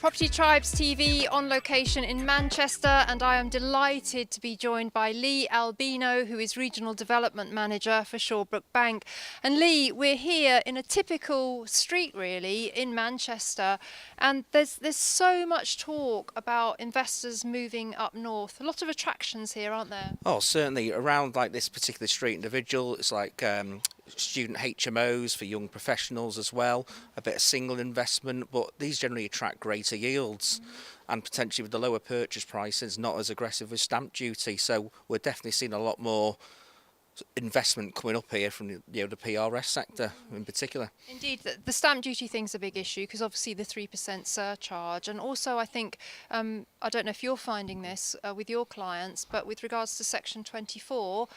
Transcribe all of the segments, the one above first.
Property Tribes TV on location in Manchester, and I am delighted to be joined by Lee Albino, who is Regional Development Manager for Shawbrook Bank. And Lee, we're here in a typical street really in Manchester, and there's so much talk about investors moving up north. A lot of attractions here, aren't there? Oh, certainly. Around like this particular street individual, it's like student HMOs for young professionals as well, a bit of single investment, but these generally attract greater yields and potentially with the lower purchase prices, not as aggressive with stamp duty. So we're definitely seeing a lot more investment coming up here from the PRS sector in particular. Indeed, the stamp duty thing's a big issue because obviously the 3% surcharge, and also I think, I don't know if you're finding this with your clients, but with regards to Section 24,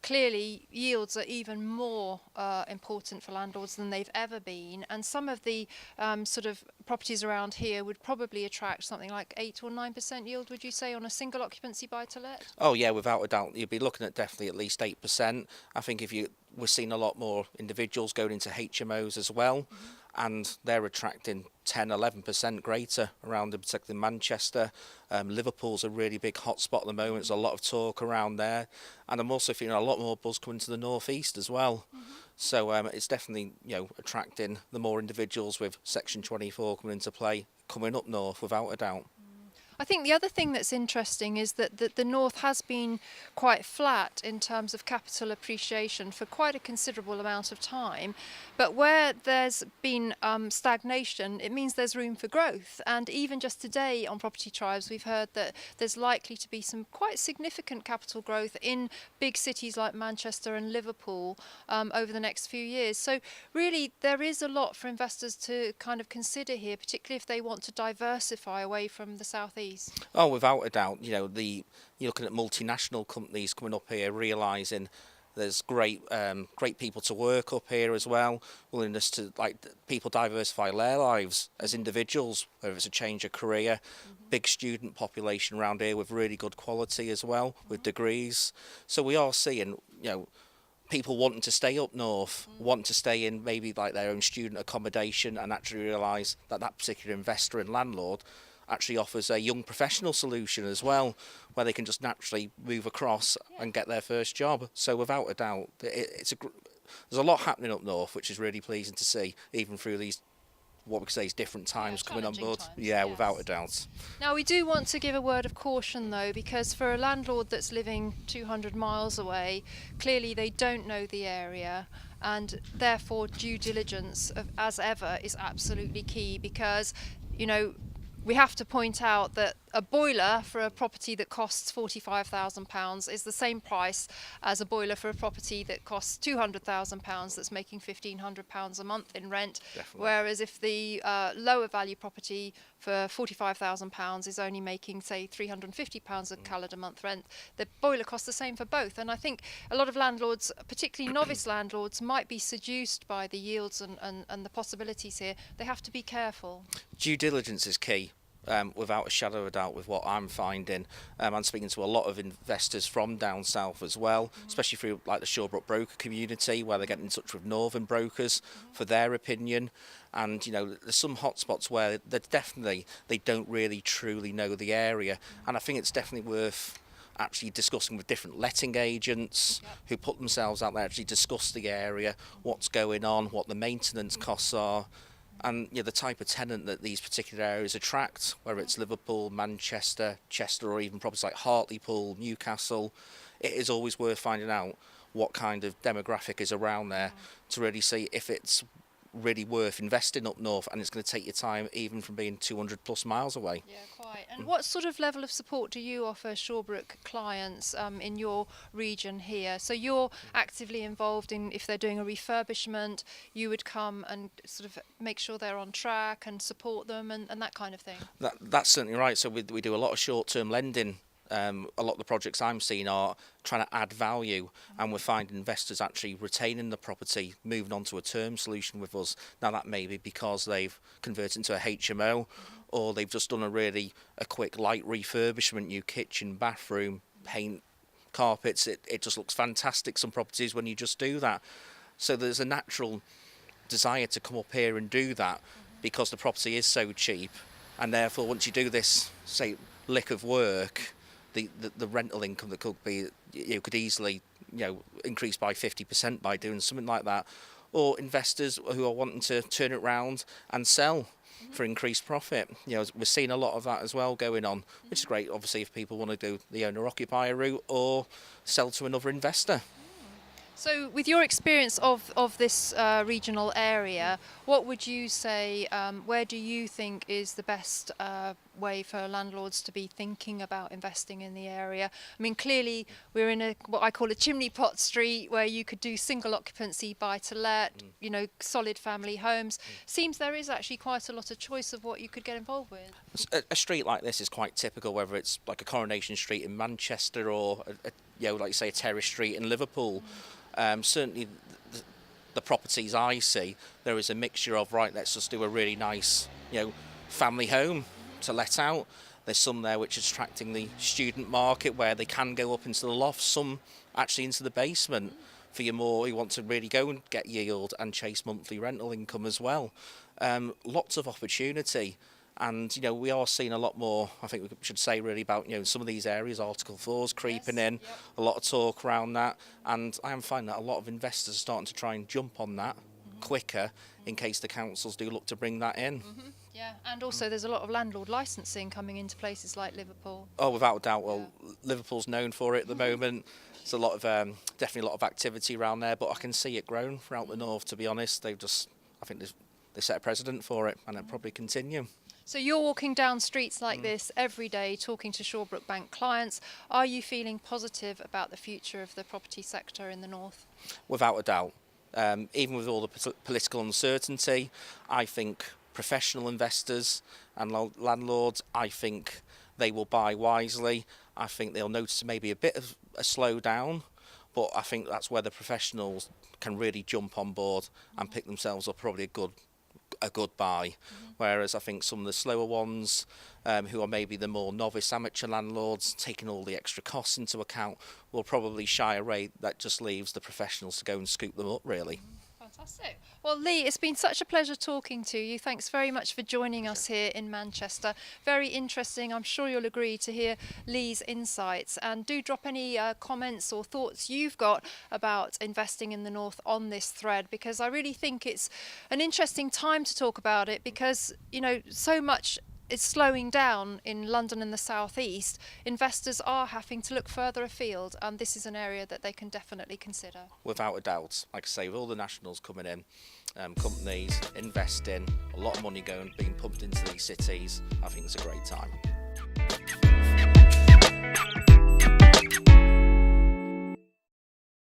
clearly yields are even more important for landlords than they've ever been, and some of the sort of properties around here would probably attract something like 8 or 9% yield, would you say, on a single occupancy buy-to-let? Oh yeah, without a doubt, you'd be looking at definitely at least 8%. I think we're seeing a lot more individuals going into HMOs as well, and they're attracting 10-11% greater around, particularly in Manchester. Liverpool's a really big hotspot at the moment. There's a lot of talk around there, and I'm also feeling a lot more buzz coming to the northeast as well. So it's definitely attracting the more individuals with Section 24 coming into play, coming up north without a doubt. I think the other thing that's interesting is that the north has been quite flat in terms of capital appreciation for quite a considerable amount of time, but where there's been stagnation, it means there's room for growth. And even just today on Property Tribes, we've heard that there's likely to be some quite significant capital growth in big cities like Manchester and Liverpool over the next few years. So really there is a lot for investors to kind of consider here, particularly if they want to diversify away from the southeast. Oh, without a doubt. You're looking at multinational companies coming up here, realising there's great people to work up here as well. Willingness to people diversify their lives as individuals, whether it's a change of career. Big student population around here with really good quality as well, with degrees. So we are seeing people wanting to stay up north, wanting to stay in maybe like their own student accommodation, and actually realise that that particular investor and landlord actually offers a young professional solution as well, where they can just naturally move across and get their first job. So without a doubt, there's a lot happening up north, which is really pleasing to see, even through these, what we could say is different times coming on board. Times, yeah, yes. Without a doubt. Now we do want to give a word of caution though, because for a landlord that's living 200 miles away, clearly they don't know the area, and therefore due diligence as ever is absolutely key, because we have to point out that a boiler for a property that costs £45,000 is the same price as a boiler for a property that costs £200,000 that's making £1,500 a month in rent. Definitely. Whereas if the lower value property for £45,000 is only making, say, £350 a calendar month rent, the boiler costs the same for both. And I think a lot of landlords, particularly novice landlords, might be seduced by the yields and the possibilities here. They have to be careful. Due diligence is key. Without a shadow of a doubt, with what I'm finding. I'm speaking to a lot of investors from down south as well, especially through like the Shawbrook broker community, where they get in touch with northern brokers for their opinion. And there's some hotspots where they don't really truly know the area, and I think it's definitely worth actually discussing with different letting agents who put themselves out there, actually discuss the area, what's going on, what the maintenance costs are. And the type of tenant that these particular areas attract, whether it's Liverpool, Manchester, Chester, or even properties like Hartlepool, Newcastle, it is always worth finding out what kind of demographic is around there to really see if it's really worth investing up north, and it's going to take your time even from being 200 plus miles away. Yeah, quite. And what sort of level of support do you offer Shawbrook clients in your region here? So you're actively involved in, if they're doing a refurbishment, you would come and sort of make sure they're on track and support them and that kind of thing? That's certainly right. So we do a lot of short-term lending. A lot of the projects I'm seeing are trying to add value, and we're finding investors actually retaining the property, moving on to a term solution with us. Now that may be because they've converted into a HMO, or they've just done a quick light refurbishment, new kitchen, bathroom, paint, carpets. It just looks fantastic, some properties, when you just do that. So there's a natural desire to come up here and do that because the property is so cheap. and therefore once you do this, say, lick of work, the rental income that could be, you could easily, increase by 50% by doing something like that. Or investors who are wanting to turn it around and sell for increased profit. We're seeing a lot of that as well going on, which is great, obviously, if people want to do the owner-occupier route or sell to another investor. So, with your experience of this regional area, what would you say, where do you think is the best way for landlords to be thinking about investing in the area? I mean, clearly we're in what I call a chimney pot street where you could do single occupancy buy to let, solid family homes. Seems there is actually quite a lot of choice of what you could get involved with. A street like this is quite typical, whether it's like a Coronation Street in Manchester or, like you say, a Terrace Street in Liverpool. Certainly the properties I see, there is a mixture of, right, let's just do a really nice, family home to let out. There's some there which is attracting the student market where they can go up into the loft, some actually into the basement for you want to really go and get yield and chase monthly rental income as well. Lots of opportunity. And, we are seeing a lot more, I think we should say really about, some of these areas, Article 4's creeping in, a lot of talk around that. And I am finding that a lot of investors are starting to try and jump on that quicker in case the councils do look to bring that in. Yeah, and also there's a lot of landlord licensing coming into places like Liverpool. Oh, without a doubt. Well, Liverpool's known for it at the moment. There's a lot of, definitely a lot of activity around there, but I can see it growing throughout the north, to be honest. I think they set a precedent for it, and it'll probably continue. So you're walking down streets like this every day talking to Shawbrook Bank clients. Are you feeling positive about the future of the property sector in the north? Without a doubt. Even with all the political uncertainty, I think professional investors and landlords, I think they will buy wisely. I think they'll notice maybe a bit of a slowdown, but I think that's where the professionals can really jump on board and pick themselves up probably a good buy. Whereas I think some of the slower ones, who are maybe the more novice amateur landlords, taking all the extra costs into account, will probably shy away. That just leaves the professionals to go and scoop them up, really. Fantastic. Well, Lee, it's been such a pleasure talking to you. Thanks very much for joining us here in Manchester. Very interesting. I'm sure you'll agree to hear Lee's insights. And do drop any comments or thoughts you've got about investing in the north on this thread, because I really think it's an interesting time to talk about it, because, so much is slowing down in London and the southeast. Investors are having to look further afield, and this is an area that they can definitely consider. Without a doubt. Like I say, with all the nationals coming in, companies investing, a lot of money being pumped into these cities, I think it's a great time.